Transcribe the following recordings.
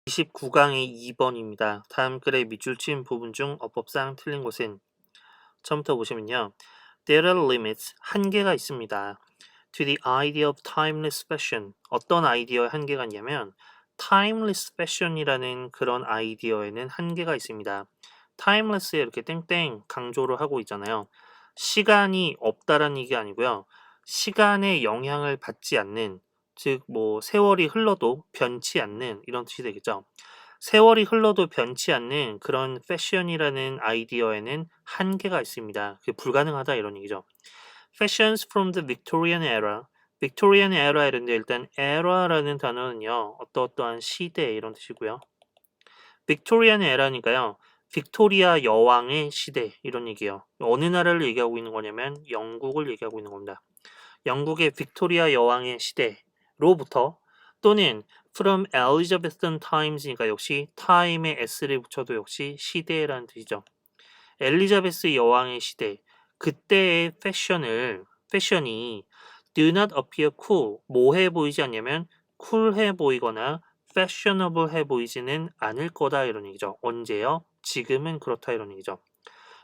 29강의 2번입니다. 다음 글의 밑줄 친 부분 중 어법상 틀린 것은 처음부터 보시면요. There are limits, 한계가 있습니다. To the idea of timeless fashion, 어떤 아이디어의 한계가 있냐면 timeless fashion이라는 그런 아이디어에는 한계가 있습니다. timeless에 이렇게 땡땡 강조를 하고 있잖아요. 시간이 없다라는 얘기가 아니고요. 시간의 영향을 받지 않는, 즉 세월이 흘러도 변치 않는 이런 뜻이 되겠죠. 세월이 흘러도 변치 않는 그런 패션이라는 아이디어에는 한계가 있습니다. 그게 불가능하다 이런 얘기죠. Fashions from the Victorian era. Victorian era 이런데 일단 era라는 단어는요. 어떠한 시대 이런 뜻이고요. Victorian era니까요. 빅토리아 여왕의 시대 이런 얘기예요. 어느 나라를 얘기하고 있는 거냐면 영국을 얘기하고 있는 겁니다. 영국의 빅토리아 여왕의 시대로부터 또는 from Elizabethan times니까 역시 time에 s를 붙여도 역시 시대라는 뜻이죠. 엘리자베스 여왕의 시대, 그때의 패션이 do not appear cool, 뭐해 보이지 않냐면 쿨해 보이거나 fashionable해 보이지는 않을 거다 이런 얘기죠. 언제요? 지금은 그렇다 이런 얘기죠.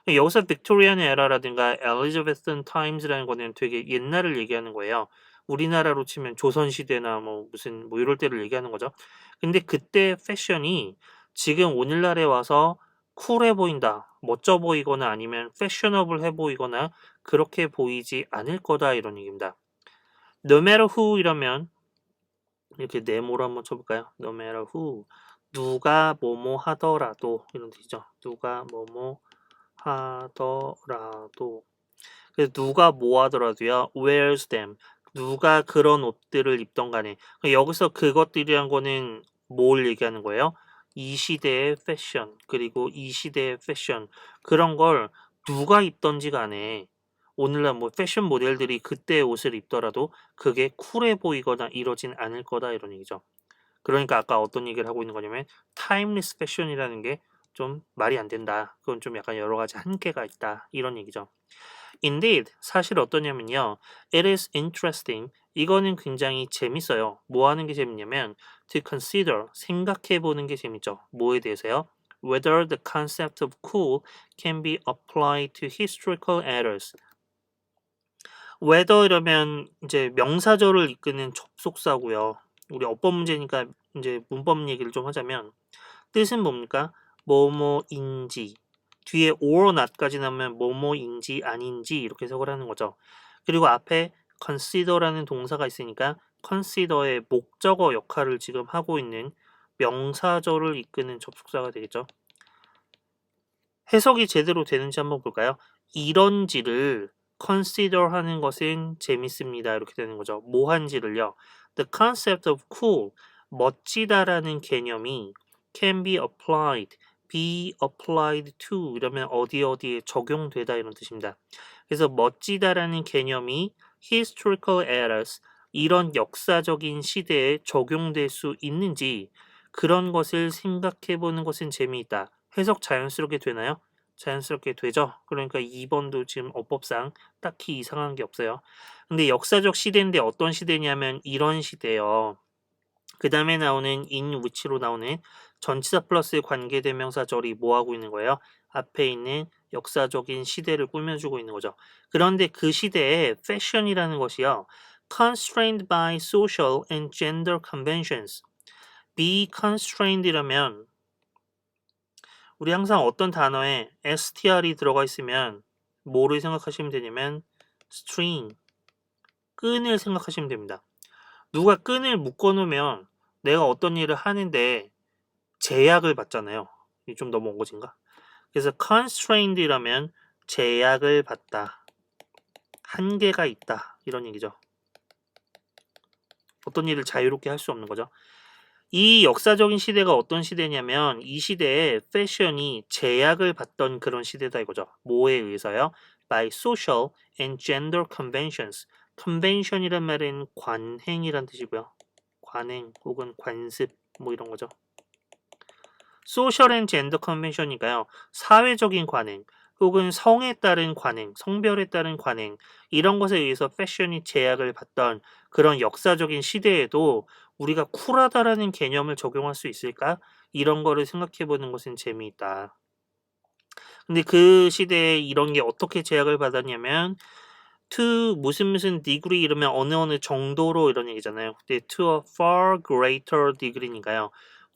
여기서 빅토리안 에라라든가 엘리자베스 타임즈라는 거는 되게 옛날을 얘기하는 거예요. 우리나라로 치면 조선시대나 무슨 이럴 때를 얘기하는 거죠. 근데 그때 패션이 지금 오늘날에 와서 쿨해 보인다, 멋져 보이거나 아니면 패셔너블해 보이거나 그렇게 보이지 않을 거다 이런 얘기입니다. No matter who 이러면 이렇게 네모로 한번 쳐볼까요? No matter who, 누가 뭐뭐 하더라도 이런 뜻이죠. 누가 뭐뭐 하더라도. 그래서 누가 뭐 하더라도요. wears them. 누가 그런 옷들을 입던 간에. 여기서 그것들이란 거는 뭘 얘기하는 거예요? 이 시대의 패션, 그리고 이 시대의 패션. 그런 걸 누가 입던지 간에 오늘날 패션 모델들이 그때의 옷을 입더라도 그게 쿨해 보이거나 이러진 않을 거다 이런 얘기죠. 그러니까 아까 어떤 얘기를 하고 있는 거냐면 타임리스 패션이라는 게 좀 말이 안 된다. 그건 좀 약간 여러 가지 한계가 있다. 이런 얘기죠. Indeed, 사실 어떠냐면요. It is interesting. 이거는 굉장히 재밌어요. 뭐 하는 게 재밌냐면 to consider, 생각해 보는 게 재밌죠. 뭐에 대해서요? Whether the concept of cool can be applied to historical eras. whether 이러면 이제 명사절을 이끄는 접속사고요. 우리 어법 문제니까 이제 문법 얘기를 좀 하자면 뜻은 뭡니까? 뭐뭐인지 뒤에 or not까지 나오면 뭐뭐인지 아닌지 이렇게 해석을 하는 거죠. 그리고 앞에 consider라는 동사가 있으니까 consider의 목적어 역할을 지금 하고 있는 명사절을 이끄는 접속사가 되겠죠. 해석이 제대로 되는지 한번 볼까요? 이런지를 consider 하는 것은 재밌습니다. 이렇게 되는 거죠. 뭐한지를요. The concept of cool, 멋지다라는 개념이 can be applied to 이러면 어디에 적용되다 이런 뜻입니다. 그래서 멋지다라는 개념이 historical eras, 이런 역사적인 시대에 적용될 수 있는지 그런 것을 생각해 보는 것은 재미있다. 해석 자연스럽게 되나요? 자연스럽게 되죠. 그러니까 2번도 지금 어법상 딱히 이상한 게 없어요. 근데 역사적 시대인데 어떤 시대냐면 이런 시대요. 그 다음에 나오는 in which로 나오는 전치사 플러스 관계대명사절이 뭐 하고 있는 거예요? 앞에 있는 역사적인 시대를 꾸며주고 있는 거죠. 그런데 그 시대에 fashion이라는 것이요. constrained by social and gender conventions. be constrained이라면 우리 항상 어떤 단어에 str이 들어가 있으면 뭐를 생각하시면 되냐면 string, 끈을 생각하시면 됩니다. 누가 끈을 묶어놓으면 내가 어떤 일을 하는데 제약을 받잖아요. 이게 좀 너무 엉거진가? 그래서 constrained이라면 제약을 받다, 한계가 있다 이런 얘기죠. 어떤 일을 자유롭게 할 수 없는 거죠. 이 역사적인 시대가 어떤 시대냐면 이 시대에 패션이 제약을 받던 그런 시대다 이거죠. 뭐에 의해서요? By social and gender conventions. convention이란 말은 관행이란 뜻이고요. 관행 혹은 관습 이런 거죠. social and gender convention이니까요. 사회적인 관행 혹은 성에 따른 관행, 성별에 따른 관행 이런 것에 의해서 패션이 제약을 받던 그런 역사적인 시대에도 우리가 쿨하다라는 개념을 적용할 수 있을까? 이런 거를 생각해 보는 것은 재미있다. 근데 그 시대에 이런 게 어떻게 제약을 받았냐면 to 무슨 degree 이러면 어느 정도로 이런 얘기잖아요. 근데 to a far greater degree니까요.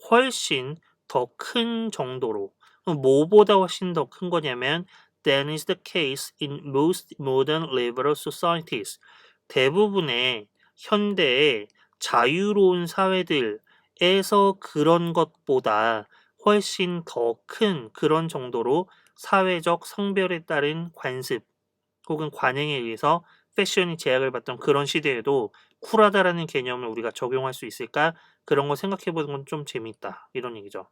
훨씬 더 큰 정도로. 그럼 뭐보다 훨씬 더 큰 거냐면 than is the case in most modern liberal societies. 대부분의 현대의 자유로운 사회들에서 그런 것보다 훨씬 더 큰 그런 정도로 사회적 성별에 따른 관습 혹은 관행에 의해서 패션이 제약을 받던 그런 시대에도 쿨하다라는 개념을 우리가 적용할 수 있을까? 그런 거 생각해 보는 건 좀 재미있다. 이런 얘기죠.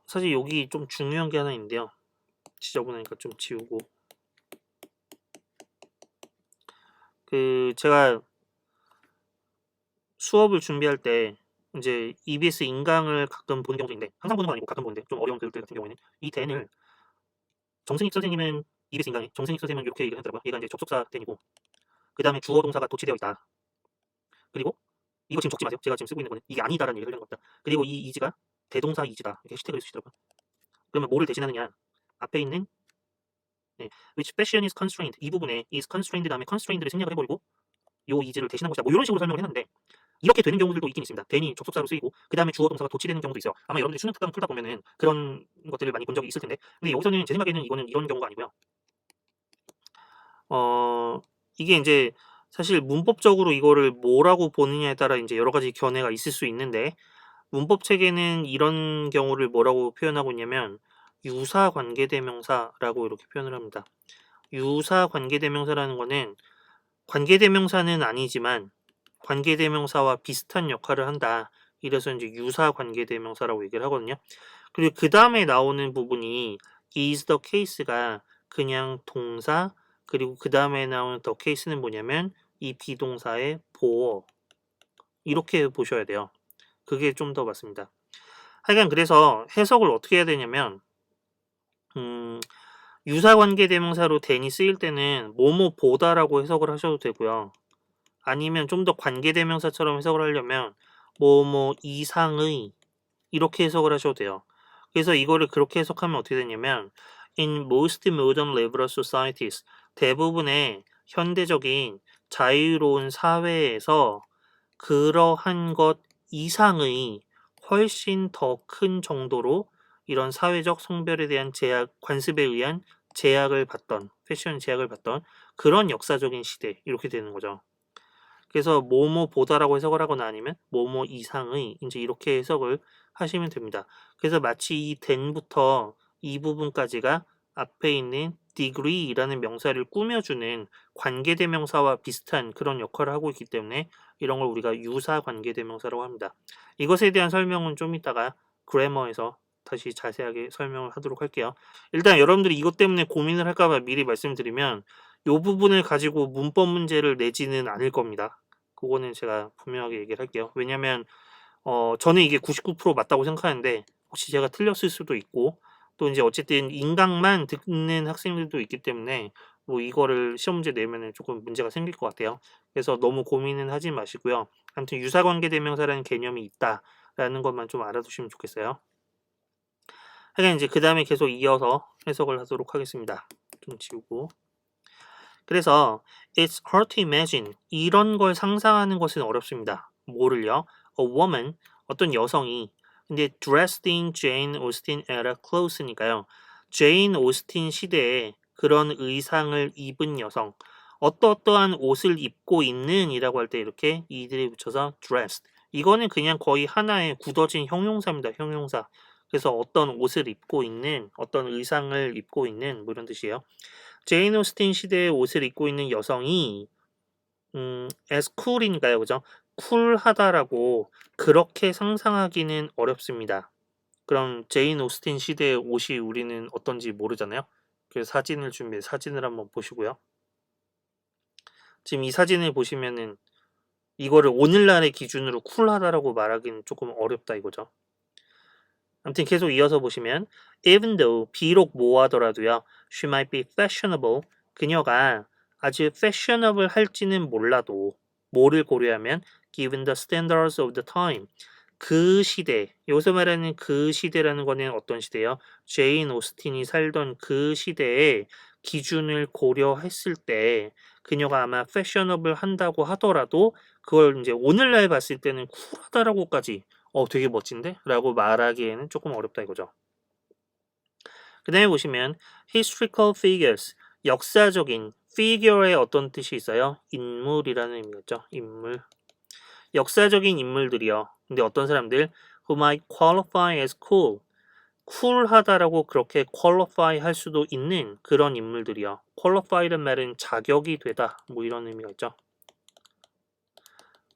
사실 여기 좀 중요한 게 하나 있는데요. 지저분하니까 좀 지우고. 제가 수업을 준비할 때 이제 EBS 인강을 가끔 보는 경우도 있는데 항상 보는 건 아니고 가끔 보는데 좀 어려운 글들 같은 경우에는 이 대는 정승익 선생님은 EBS 인강에 정승익 선생님은 이렇게 얘기를 하더라고요. 얘가 이제 접속사 대이고 그 다음에 주어 동사가 도치되어 있다. 그리고 이거 지금 적지 마세요. 제가 지금 쓰고 있는 거는 이게 아니다라는 얘기를 하려는 겁니다. 그리고 이 이지가 대동사 이지다. 이렇게 해시태그를 쓰시더라고요. 그러면 뭐를 대신하느냐? 앞에 있는 네, which fashion is constrained 이 부분에 is constrained 다음에 constrained를 생략을 해버리고 요 이지를 대신한 것이다. 뭐 이런 식으로 설명을 했는데 이렇게 되는 경우들도 있긴 있습니다. 괜히 접속사로 쓰이고 그 다음에 주어 동사가 도치되는 경우도 있어요. 아마 여러분들이 수능 특강 풀다 보면은 그런 것들을 많이 본 적이 있을 텐데 근데 여기서는 제 생각에는 이거는 이런 경우가 아니고요. 이게 이제 사실 문법적으로 이거를 뭐라고 보느냐에 따라 이제 여러 가지 견해가 있을 수 있는데 문법 체계는 이런 경우를 뭐라고 표현하고 있냐면 유사 관계대명사라고 이렇게 표현을 합니다. 유사 관계대명사라는 거는 관계대명사는 아니지만 관계대명사와 비슷한 역할을 한다. 이래서 이제 유사 관계대명사라고 얘기를 하거든요. 그리고 그 다음에 나오는 부분이 is the case가 그냥 동사 그리고 그 다음에 나오는 the case는 뭐냐면 이 비동사의 보어 이렇게 보셔야 돼요. 그게 좀 더 맞습니다. 하여간 그래서 해석을 어떻게 해야 되냐면 유사관계 대명사로 than이 쓰일 때는 뭐뭐 보다라고 해석을 하셔도 되고요. 아니면 좀 더 관계 대명사처럼 해석을 하려면 뭐뭐 이상의 이렇게 해석을 하셔도 돼요. 그래서 이거를 그렇게 해석하면 어떻게 되냐면 in most modern liberal societies 대부분의 현대적인 자유로운 사회에서 그러한 것 이상의 훨씬 더 큰 정도로 이런 사회적 성별에 대한 제약, 관습에 의한 제약을 받던, 패션 제약을 받던 그런 역사적인 시대 이렇게 되는 거죠. 그래서 뭐뭐 보다라고 해석을 하거나 아니면 뭐뭐 이상의 이제 이렇게 해석을 하시면 됩니다. 그래서 마치 이 than부터 이 부분까지가 앞에 있는 degree라는 명사를 꾸며주는 관계대명사와 비슷한 그런 역할을 하고 있기 때문에 이런 걸 우리가 유사 관계대명사라고 합니다. 이것에 대한 설명은 좀 이따가 그래머에서 다시 자세하게 설명을 하도록 할게요. 일단 여러분들이 이것 때문에 고민을 할까봐 미리 말씀드리면 이 부분을 가지고 문법 문제를 내지는 않을 겁니다. 그거는 제가 분명하게 얘기를 할게요. 왜냐면 저는 이게 99% 맞다고 생각하는데 혹시 제가 틀렸을 수도 있고 또 이제 어쨌든 인강만 듣는 학생들도 있기 때문에 뭐 이거를 시험 문제 내면은 조금 문제가 생길 것 같아요. 그래서 너무 고민은 하지 마시고요. 아무튼 유사관계 대명사라는 개념이 있다라는 것만 좀 알아두시면 좋겠어요. 하여간 이제 그 다음에 계속 이어서 해석을 하도록 하겠습니다. 좀 지우고. 그래서 it's hard to imagine 이런 걸 상상하는 것은 어렵습니다. 뭐를요? A woman 어떤 여성이 근데 dressed in Jane Austen era clothes니까요. 제인 오스틴 시대에 그런 의상을 입은 여성 어떠어떠한 옷을 입고 있는 이라고 할 때 이렇게 이들이 붙여서 dressed 이거는 그냥 거의 하나의 굳어진 형용사입니다. 형용사. 그래서 어떤 옷을 입고 있는 어떤 의상을 입고 있는 뭐 이런 뜻이에요. 제인 오스틴 시대의 옷을 입고 있는 여성이 as cool이니까요. 그죠? 쿨하다라고 그렇게 상상하기는 어렵습니다. 그럼 제인 오스틴 시대의 옷이 우리는 어떤지 모르잖아요. 그래서 사진을 준비해 사진을 한번 보시고요. 지금 이 사진을 보시면은 이거를 오늘날의 기준으로 쿨하다라고 말하기는 조금 어렵다 이거죠. 아무튼 계속 이어서 보시면 even though 비록 뭐하더라도요. she might be fashionable 그녀가 아주 fashionable 할지는 몰라도 뭐를 고려하면 given the standards of the time 그 시대 여기서 말하는 그 시대라는 거는 어떤 시대요? 제인 오스틴이 살던 그 시대의 기준을 고려했을 때 그녀가 아마 fashionable 한다고 하더라도 그걸 이제 오늘날 봤을 때는 쿨하다라고까지 되게 멋진데? 라고 말하기에는 조금 어렵다 이거죠. 그 다음에 보시면 historical figures, 역사적인 figure의 어떤 뜻이 있어요? 인물이라는 의미겠죠. 인물. 역사적인 인물들이요. 근데 어떤 사람들 who might qualify as cool, 쿨하다라고 그렇게 qualify 할 수도 있는 그런 인물들이요. qualify란 말은 자격이 되다 뭐 이런 의미가 있죠.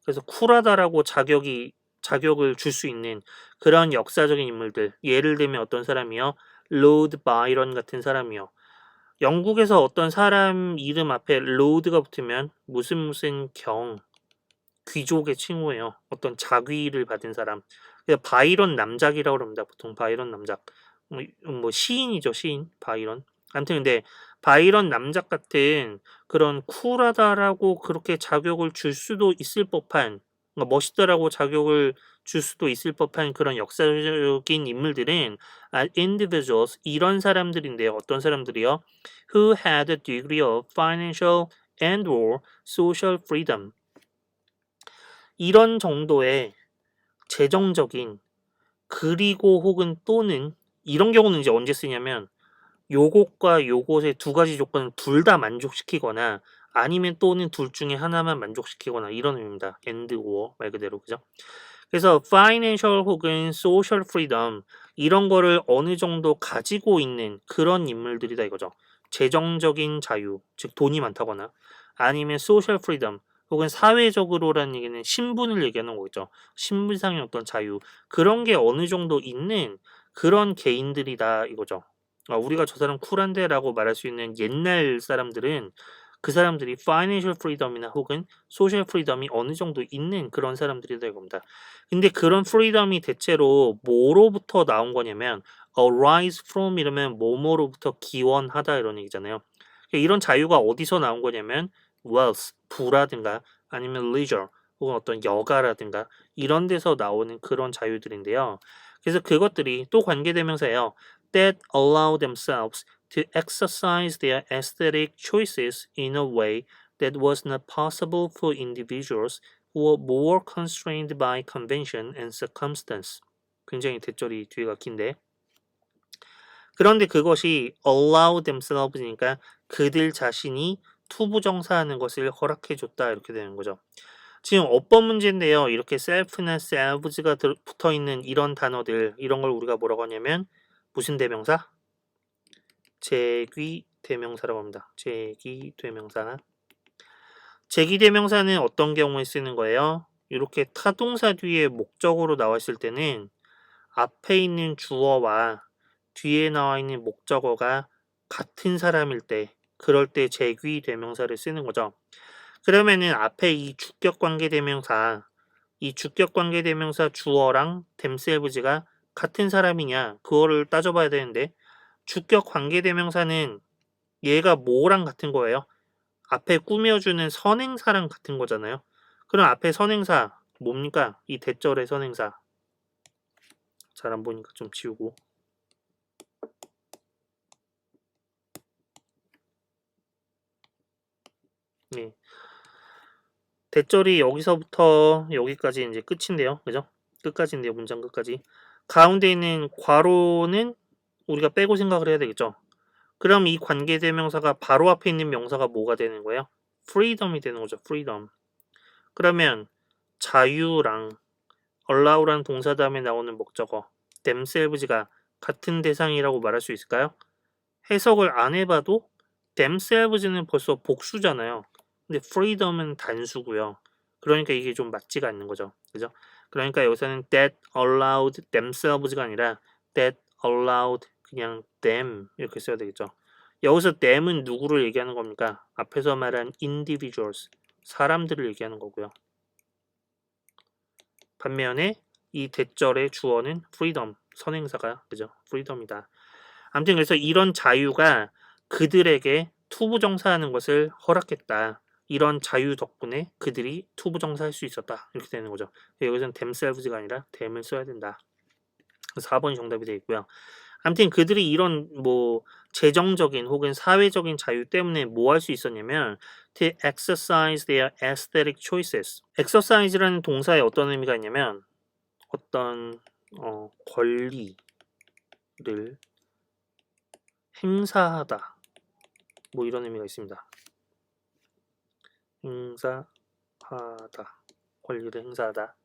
그래서 쿨하다라고 자격을 줄 수 있는 그런 역사적인 인물들. 예를 들면 어떤 사람이요? 로드 바이런 같은 사람이요. 영국에서 어떤 사람 이름 앞에 로드가 붙으면 무슨 귀족의 칭호예요. 어떤 자귀를 받은 사람. 그래서 바이런 남작이라고 합니다. 보통 바이런 남작. 뭐 시인이죠, 시인. 바이런. 아무튼 근데 바이런 남작 같은 그런 쿨하다라고 그렇게 자격을 줄 수도 있을 법한 멋있다라고 자격을 줄 수도 있을 법한 그런 역사적인 인물들은 individuals 이런 사람들인데요. 어떤 사람들이요? Who had a degree of financial and or social freedom. 이런 정도의 재정적인 그리고 혹은 또는 이런 경우는 이제 언제 쓰냐면 요것과 요것의 두 가지 조건을 둘 다 만족시키거나 아니면 또는 둘 중에 하나만 만족시키거나 이런 의미입니다. and or 말 그대로 그죠? 그래서 financial 혹은 social freedom 이런 거를 어느 정도 가지고 있는 그런 인물들이다 이거죠. 재정적인 자유, 즉 돈이 많다거나 아니면 social freedom 혹은 사회적으로라는 얘기는 신분을 얘기하는 거겠죠. 신분상의 어떤 자유 그런 게 어느 정도 있는 그런 개인들이다 이거죠. 우리가 저 사람 쿨한데라고 말할 수 있는 옛날 사람들은 그 사람들이 financial freedom이나 혹은 social freedom이 어느 정도 있는 그런 사람들이다 이겁니다. 근데 그런 freedom이 대체로 뭐로부터 나온 거냐면 arise from 이러면 뭐뭐로부터 기원하다 이런 얘기잖아요. 이런 자유가 어디서 나온 거냐면 wealth, 부라든가 아니면 leisure 혹은 어떤 여가라든가 이런 데서 나오는 그런 자유들인데요. 그래서 그것들이 또 관계대명사예요. that allow themselves to exercise their aesthetic choices in a way that was not possible for individuals who were more constrained by convention and circumstance. 굉장히 대절이 뒤가 긴데. 그런데 그것이 allow themselves니까 그들 자신이 투부정사하는 것을 허락해줬다 이렇게 되는 거죠. 지금 어법 문제인데요. 이렇게 self나 selves가 붙어있는 이런 단어들 이런 걸 우리가 뭐라고 하냐면 무슨 대명사? 제귀대명사라고 합니다. 제귀대명사. 제귀대명사는 어떤 경우에 쓰는 거예요? 이렇게 타동사 뒤에 목적어로 나왔을 때는 앞에 있는 주어와 뒤에 나와 있는 목적어가 같은 사람일 때 그럴 때 제귀대명사를 쓰는 거죠. 그러면은 앞에 이 주격관계대명사 주어랑 themselves가 같은 사람이냐 그거를 따져봐야 되는데 주격관계대명사는 얘가 뭐랑 같은 거예요? 앞에 꾸며주는 선행사랑 같은 거잖아요. 그럼 앞에 선행사 뭡니까? 이 대절의 선행사. 잘 안 보니까 좀 지우고. 네. 대절이 여기서부터 여기까지 이제 끝인데요. 그죠? 끝까지인데요. 문장 끝까지. 가운데 있는 괄호는 우리가 빼고 생각을 해야 되겠죠. 그럼 이 관계대명사가 바로 앞에 있는 명사가 뭐가 되는 거예요? freedom이 되는 거죠. freedom. 그러면 자유랑 allow라는 동사 다음에 나오는 목적어 themselves가 같은 대상이라고 말할 수 있을까요? 해석을 안 해봐도 themselves는 벌써 복수잖아요. 근데 freedom은 단수고요. 그러니까 이게 좀 맞지가 않는 거죠. 그죠? 그러니까 여기서는 that allowed themselves가 아니라 that allowed 그냥 them 이렇게 써야 되겠죠. 여기서 them은 누구를 얘기하는 겁니까? 앞에서 말한 individuals 사람들을 얘기하는 거고요. 반면에 이 대절의 주어는 freedom, 선행사가 그죠? freedom이다. 아무튼 그래서 이런 자유가 그들에게 투부정사하는 것을 허락했다. 이런 자유 덕분에 그들이 투부정사할 수 있었다. 이렇게 되는 거죠. 여기서는 themselves가 아니라 them을 써야 된다. 4번이 정답이 되어 있고요. 아무튼 그들이 이런 뭐 재정적인 혹은 사회적인 자유 때문에 뭐 할 수 있었냐면 to exercise their aesthetic choices. exercise라는 동사에 어떤 의미가 있냐면 어떤 권리를 행사하다 뭐 이런 의미가 있습니다. 행사하다 권리를 행사하다.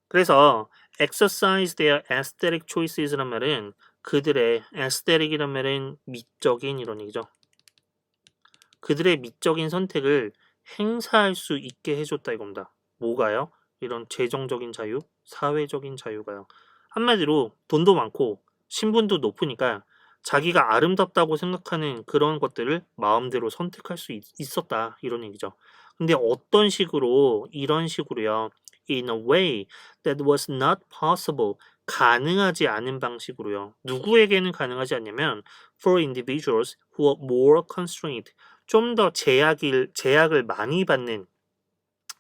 그래서 exercise their aesthetic choices란 말은 그들의 aesthetic이란 말은 미적인 이런 얘기죠. 그들의 미적인 선택을 행사할 수 있게 해줬다 이겁니다. 뭐가요? 이런 재정적인 자유, 사회적인 자유가요. 한마디로 돈도 많고 신분도 높으니까 자기가 아름답다고 생각하는 그런 것들을 마음대로 선택할 수 있었다 이런 얘기죠. 근데 어떤 식으로 이런 식으로요. In a way that was not possible. 가능하지 않은 방식으로요. 누구에게는 가능하지 않냐면 for individuals who are more constrained. 좀 더 제약을 많이 받는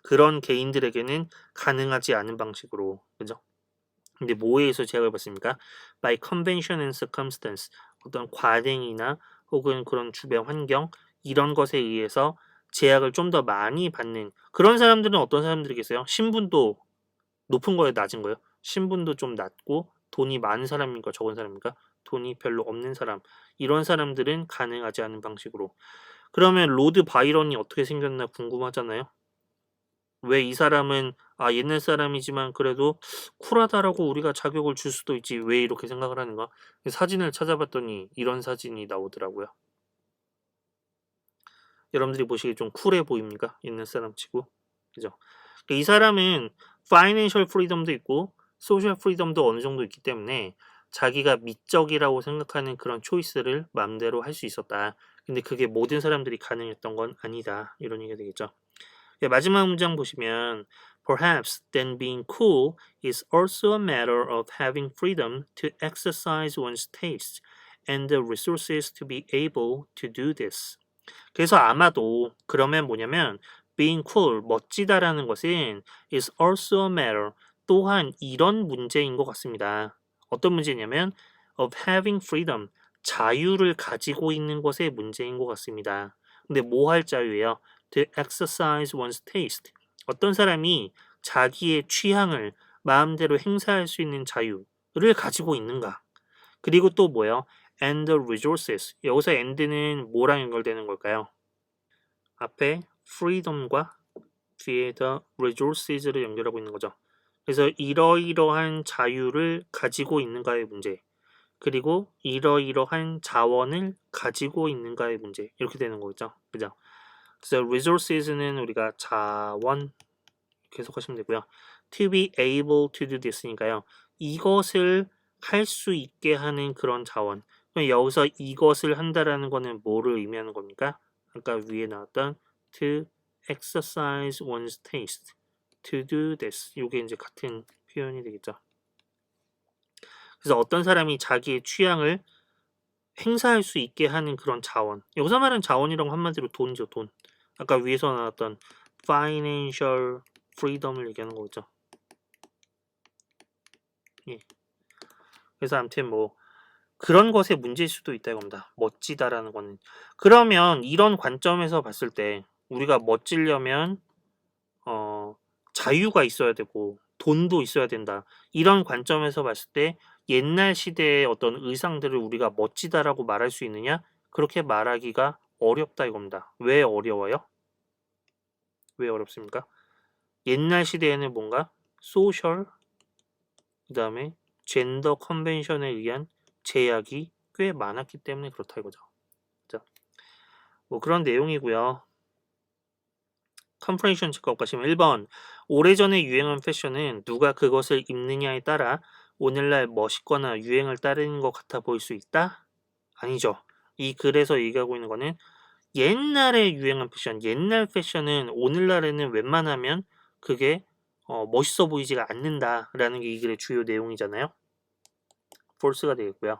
그런 개인들에게는 가능하지 않은 방식으로, 그죠? 근데 뭐에 의해서 제약을 받습니까? By convention and circumstance. 어떤 관행이나 혹은 그런 주변 환경 이런 것에 의해서 제약을 좀 더 많이 받는 그런 사람들은 어떤 사람들이겠어요? 신분도 높은 거예요, 낮은 거예요? 신분도 좀 낮고 돈이 많은 사람입니까? 적은 사람입니까? 돈이 별로 없는 사람. 이런 사람들은 가능하지 않은 방식으로. 그러면 로드 바이런이 어떻게 생겼나 궁금하잖아요. 왜 이 사람은 옛날 사람이지만 그래도 쿨하다라고 우리가 자격을 줄 수도 있지 왜 이렇게 생각을 하는가? 사진을 찾아봤더니 이런 사진이 나오더라고요. 여러분들이 보시기에 좀 쿨해 보입니까? 옛날 사람 치고 그죠? 이 사람은 파이낸셜 프리덤도 있고 소셜 프리덤도 어느 정도 있기 때문에 자기가 미적이라고 생각하는 그런 초이스를 마음대로 할 수 있었다. 근데 그게 모든 사람들이 가능했던 건 아니다. 이런 얘기가 되겠죠. 마지막 문장 보시면 Perhaps then being cool is also a matter of having freedom to exercise one's taste and the resources to be able to do this. 그래서 아마도 그러면 뭐냐면 being cool, 멋지다라는 것은 is also a matter, 또한 이런 문제인 것 같습니다. 어떤 문제냐면 of having freedom, 자유를 가지고 있는 것의 문제인 것 같습니다. 근데 뭐 할 자유예요? To exercise one's taste. 어떤 사람이 자기의 취향을 마음대로 행사할 수 있는 자유를 가지고 있는가? 그리고 또 뭐예요? And the resources. 여기서 and는 뭐랑 연결되는 걸까요? 앞에 freedom과 뒤에 the resources를 연결하고 있는 거죠. 그래서 이러이러한 자유를 가지고 있는가의 문제, 그리고 이러이러한 자원을 가지고 있는가의 문제 이렇게 되는 거죠. 그죠? 그래서 resources는 우리가 자원 계속 하시면 되고요. To be able to do this니까요. 이것을 할 수 있게 하는 그런 자원. 여기서 이것을 한다라는 거는 뭐를 의미하는 겁니까? 아까 위에 나왔던 to exercise one's taste, to do this. 이게 이제 같은 표현이 되겠죠. 그래서 어떤 사람이 자기의 취향을 행사할 수 있게 하는 그런 자원. 여기서 말하는 자원이라고 한마디로 돈이죠, 돈. 아까 위에서 나왔던 financial freedom을 얘기하는 거죠. 예. 그래서 아무튼 뭐 그런 것의 문제일 수도 있다 이겁니다. 멋지다라는 거는. 그러면 이런 관점에서 봤을 때 우리가 멋지려면 자유가 있어야 되고 돈도 있어야 된다. 이런 관점에서 봤을 때 옛날 시대의 어떤 의상들을 우리가 멋지다라고 말할 수 있느냐? 그렇게 말하기가 어렵다 이겁니다. 왜 어려워요? 왜 어렵습니까? 옛날 시대에는 뭔가 소셜, 그 다음에 젠더 컨벤션에 의한 제약이 꽤 많았기 때문에 그렇다 이거죠. 자, 뭐 그런 내용이고요. 컴프레이션 체크업 가시면 1번 오래전에 유행한 패션은 누가 그것을 입느냐에 따라 오늘날 멋있거나 유행을 따르는 것 같아 보일 수 있다? 아니죠. 이 글에서 얘기하고 있는 거는 옛날에 유행한 패션, 옛날 패션은 오늘날에는 웬만하면 그게 멋있어 보이지가 않는다라는 게 이 글의 주요 내용이잖아요. false가 되겠고요.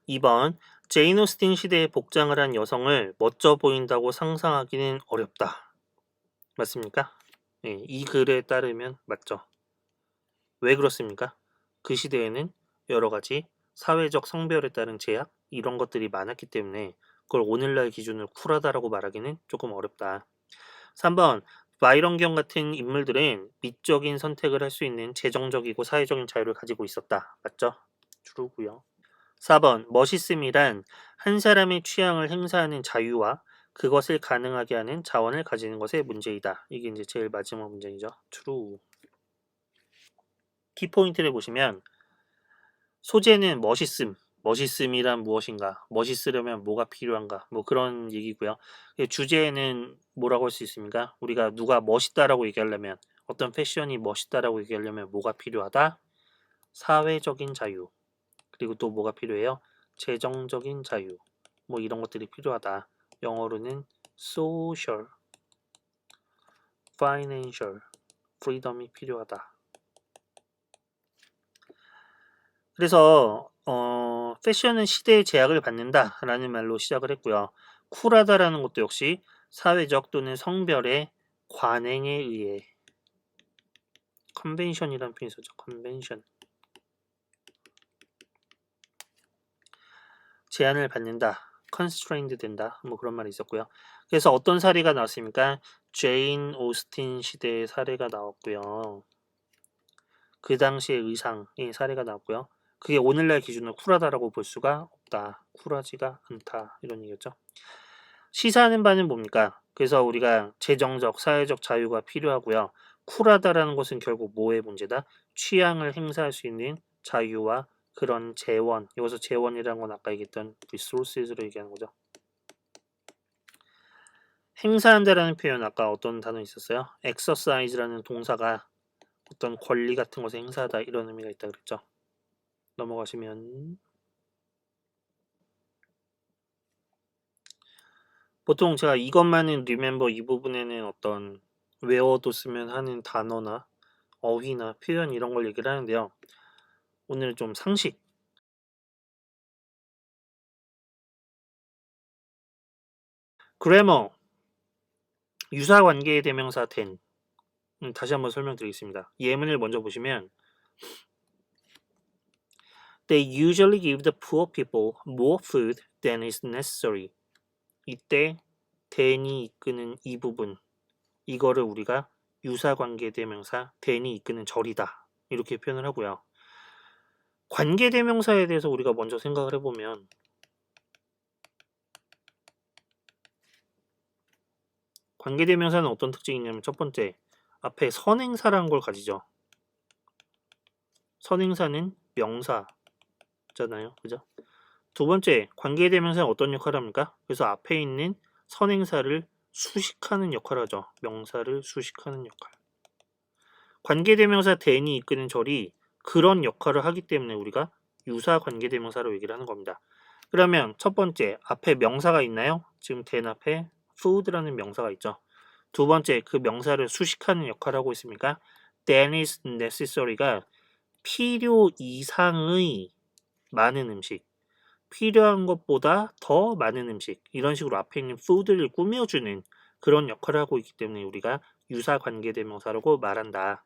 2번 제인 오스틴 시대에 복장을 한 여성을 멋져 보인다고 상상하기는 어렵다. 맞습니까? 네, 이 글에 따르면 맞죠. 왜 그렇습니까? 그 시대에는 여러 가지 사회적 성별에 따른 제약 이런 것들이 많았기 때문에 그걸 오늘날 기준으로 쿨하다라고 말하기는 조금 어렵다. 3번 바이런경 같은 인물들은 미적인 선택을 할 수 있는 재정적이고 사회적인 자유를 가지고 있었다. 맞죠? true고요. 4번 멋있음이란 한 사람의 취향을 행사하는 자유와 그것을 가능하게 하는 자원을 가지는 것의 문제이다. 이게 이제 제일 마지막 문제이죠. true. 키포인트를 보시면 소재는 멋있음, 멋있음이란 무엇인가, 멋있으려면 뭐가 필요한가, 뭐 그런 얘기고요. 주제는 뭐라고 할 수 있습니까? 우리가 누가 멋있다라고 얘기하려면 어떤 패션이 멋있다라고 얘기하려면 뭐가 필요하다? 사회적인 자유. 그리고 또 뭐가 필요해요? 재정적인 자유. 뭐 이런 것들이 필요하다. 영어로는 social, financial freedom이 필요하다. 그래서 패션은 시대의 제약을 받는다라는 말로 시작을 했고요. 쿨하다라는 것도 역시 사회적 또는 성별의 관행에 의해 컨벤션이라는 표현이 있었죠. 컨벤션. 제한을 받는다. constrained 된다. 뭐 그런 말이 있었고요. 그래서 어떤 사례가 나왔습니까? 제인 오스틴 시대의 사례가 나왔고요. 그 당시의 의상의 사례가 나왔고요. 그게 오늘날 기준으로 쿨하다라고 볼 수가 없다. 쿨하지가 않다. 이런 얘기였죠. 시사하는 바는 뭡니까? 그래서 우리가 재정적, 사회적 자유가 필요하고요. 쿨하다라는 것은 결국 뭐의 문제다? 취향을 행사할 수 있는 자유와 그런 재원. 여기서 재원이라는 건 아까 얘기했던 resources로 얘기하는 거죠. 행사한다라는 표현 아까 어떤 단어 있었어요? exercise라는 동사가 어떤 권리 같은 것을 행사하다 이런 의미가 있다 그랬죠. 넘어가시면 보통 제가 이것만은 remember 이 부분에는 어떤 외워뒀으면 하는 단어나 어휘나 표현 이런 걸 얘기를 하는데요. 오늘은 좀 상식. grammar 유사관계의 대명사 than 다시 한번 설명드리겠습니다. 예문을 먼저 보시면 They usually give the poor people more food than is necessary. 이때 than이 이끄는 이 부분 이거를 우리가 유사관계 대명사 than이 이끄는 절이다 이렇게 표현을 하고요. 관계 대명사에 대해서 우리가 먼저 생각을 해보면 관계 대명사는 어떤 특징이 있냐면 첫 번째 앞에 선행사라는 걸 가지죠. 선행사는 명사잖아요. 그죠? 두 번째 관계 대명사는 어떤 역할을 합니까? 그래서 앞에 있는 선행사를 수식하는 역할을 하죠. 명사를 수식하는 역할. 관계 대명사 than이 이끄는 절이 그런 역할을 하기 때문에 우리가 유사 관계 대명사로 얘기를 하는 겁니다. 그러면 첫 번째 앞에 명사가 있나요? 지금 than 앞에 food라는 명사가 있죠. 두 번째 그 명사를 수식하는 역할을 하고 있습니까? than is necessary가 필요 이상의 많은 음식, 필요한 것보다 더 많은 음식 이런 식으로 앞에 있는 food를 꾸며주는 그런 역할을 하고 있기 때문에 우리가 유사 관계대명사라고 말한다.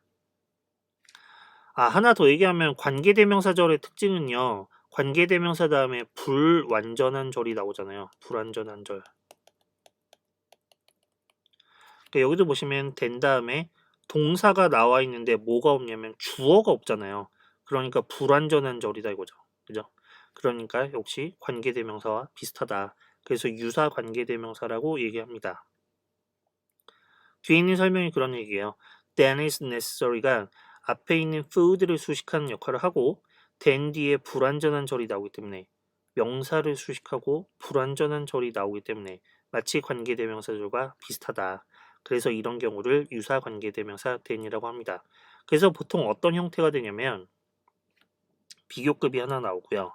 하나 더 얘기하면 관계대명사절의 특징은요. 관계대명사 다음에 불완전한 절이 나오잖아요. 불완전한 절. 그러니까 여기도 보시면 된 다음에 동사가 나와 있는데 뭐가 없냐면 주어가 없잖아요. 그러니까 불완전한 절이다 이거죠. 그죠? 그러니까 역시 관계대명사와 비슷하다. 그래서 유사 관계대명사라고 얘기합니다. 뒤에 있는 설명이 그런 얘기예요. Then is necessary가 앞에 있는 food를 수식하는 역할을 하고 then 뒤에 불완전한 절이 나오기 때문에 명사를 수식하고 불완전한 절이 나오기 때문에 마치 관계대명사절과 비슷하다. 그래서 이런 경우를 유사 관계대명사 then이라고 합니다. 그래서 보통 어떤 형태가 되냐면 비교급이 하나 나오고요.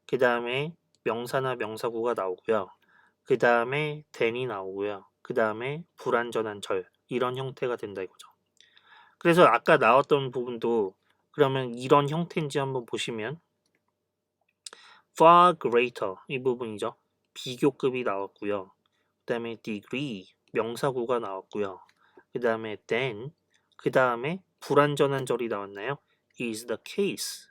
그 다음에 명사나 명사구가 나오고요. 그 다음에 then이 나오고요. 그 다음에 불완전한 절 이런 형태가 된다 이거죠. 그래서 아까 나왔던 부분도 그러면 이런 형태인지 한번 보시면 far greater 이 부분이죠. 비교급이 나왔고요. 그 다음에 degree 명사구가 나왔고요. 그 다음에 then 그 다음에 불완전한 절이 나왔나요? is the case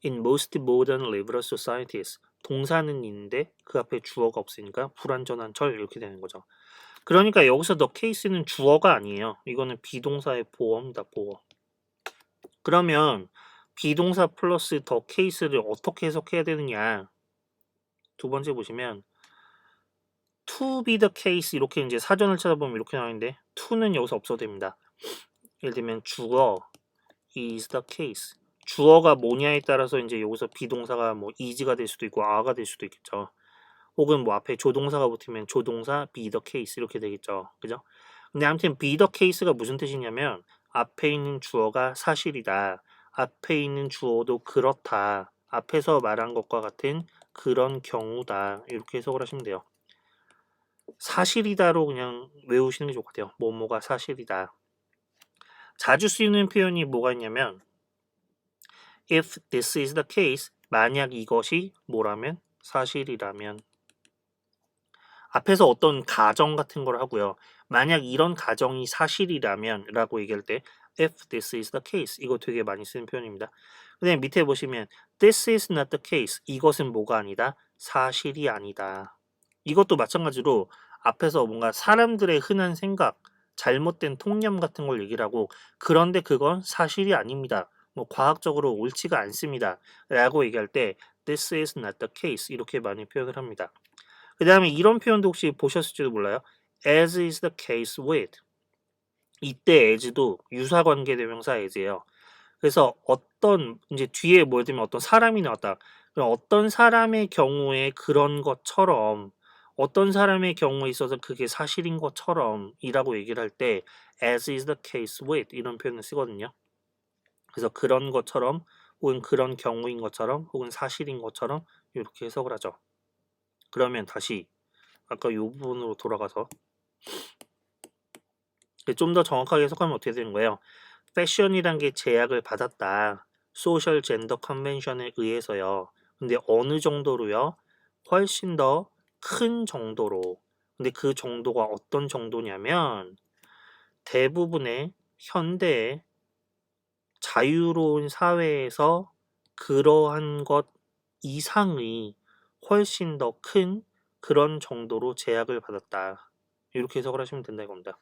in most modern liberal societies. 동사는 있는데 그 앞에 주어가 없으니까 불완전한 절 이렇게 되는 거죠. 그러니까 여기서 the case는 주어가 아니에요. 이거는 비동사의 보어입니다. 보어. 그러면 비동사 플러스 the case를 어떻게 해석해야 되느냐. 두 번째 보시면 to be the case 이렇게 이제 사전을 찾아보면 이렇게 나오는데 to는 여기서 없어도 됩니다. 예를 들면 주어 is the case. 주어가 뭐냐에 따라서 이제 여기서 비동사가 뭐 is가 될 수도 있고 are가 될 수도 있겠죠. 혹은 뭐 앞에 조동사가 붙으면 조동사 be the case 이렇게 되겠죠. 그죠? 근데 아무튼 be the case가 무슨 뜻이냐면 앞에 있는 주어가 사실이다. 앞에 있는 주어도 그렇다. 앞에서 말한 것과 같은 그런 경우다. 이렇게 해석을 하시면 돼요. 사실이다로 그냥 외우시는 게 좋을 것 같아요. 뭐뭐가 사실이다. 자주 쓰이는 표현이 뭐가 있냐면 if this is the case 만약 이것이 뭐라면 사실이라면 앞에서 어떤 가정 같은 걸 하고요. 만약 이런 가정이 사실이라면 라고 얘기할 때 if this is the case 이거 되게 많이 쓰는 표현입니다. 근데 밑에 보시면 this is not the case 이것은 뭐가 아니다? 사실이 아니다. 이것도 마찬가지로 앞에서 뭔가 사람들의 흔한 생각, 잘못된 통념 같은 걸 얘기를 하고 그런데 그건 사실이 아닙니다. 뭐 과학적으로 옳지가 않습니다. 라고 얘기할 때 this is not the case 이렇게 많이 표현을 합니다. 그 다음에 이런 표현도 혹시 보셨을지도 몰라요. as is the case with 이때 as도 유사관계대명사 as예요. 그래서 어떤 이제 뒤에 뭐 예를 들면 어떤 사람이 나왔다. 그럼 어떤 사람의 경우에 그런 것처럼 어떤 사람의 경우에 있어서 그게 사실인 것처럼 이라고 얘기를 할 때 as is the case with 이런 표현을 쓰거든요. 그래서 그런 것처럼 혹은 그런 경우인 것처럼 혹은 사실인 것처럼 이렇게 해석을 하죠. 그러면 다시 아까 이 부분으로 돌아가서 좀 더 정확하게 해석하면 어떻게 되는 거예요? 패션이란 게 제약을 받았다. 소셜 젠더 컨벤션에 의해서요. 근데 어느 정도로요? 훨씬 더 큰 정도로. 근데 그 정도가 어떤 정도냐면 대부분의 현대의 자유로운 사회에서 그러한 것 이상의 훨씬 더 큰 그런 정도로 제약을 받았다. 이렇게 해석을 하시면 된다 이겁니다.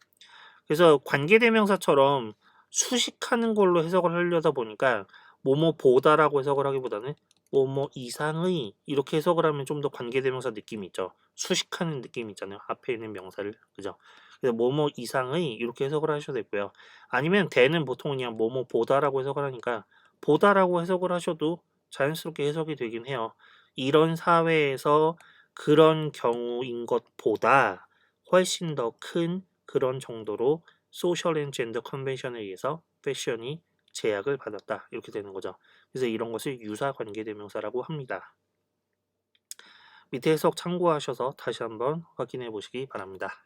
그래서 관계대명사처럼 수식하는 걸로 해석을 하려다 보니까 뭐뭐 보다라고 해석을 하기보다는 뭐뭐 이상의 이렇게 해석을 하면 좀 더 관계대명사 느낌이 있죠. 수식하는 느낌이 있잖아요. 앞에 있는 명사를. 그죠? 그래서 뭐뭐 이상의 이렇게 해석을 하셔도 되고요. 아니면 대는 보통 그냥 뭐뭐 보다라고 해석을 하니까 보다라고 해석을 하셔도 자연스럽게 해석이 되긴 해요. 이런 사회에서 그런 경우인 것보다 훨씬 더 큰 그런 정도로 소셜 앤 젠더 컨벤션에 의해서 패션이 제약을 받았다. 이렇게 되는 거죠. 그래서 이런 것을 유사 관계대명사라고 합니다. 밑에 해석 참고하셔서 다시 한번 확인해 보시기 바랍니다.